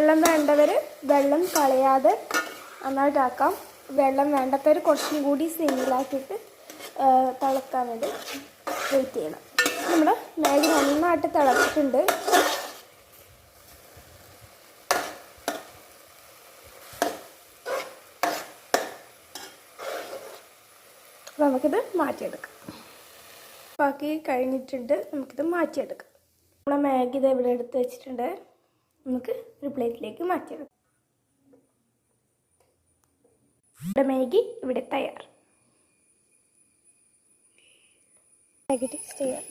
വെള്ളം വേണ്ടവർ വെള്ളം കളയാതെ നന്നായിട്ടാക്കാം. വെള്ളം വേണ്ടാത്തവർ കുറച്ചും കൂടി സിമ്മിലാക്കിയിട്ട് തിളക്കാൻ വേണ്ടി വെയിറ്റ് ചെയ്യണം. നമ്മുടെ മാഗി നന്നായിട്ട് തിളച്ചിട്ടുണ്ട്. അപ്പോൾ നമുക്കിത് മാറ്റിയെടുക്കാം. ബാക്കി കഴിഞ്ഞിട്ടുണ്ട്, നമുക്കിത് മാറ്റിയെടുക്കാം. നമ്മളെ മാഗി ഇത് ഇവിടെ എടുത്ത് വെച്ചിട്ടുണ്ട്. നമുക്ക് ഒരു പ്ലേറ്റിലേക്ക് മാറ്റിയെടുക്കാം. ഇവിടെ മാഗി ഇവിടെ തയ്യാർ. മാഗി ടേസ്റ്റ് ചെയ്യാം.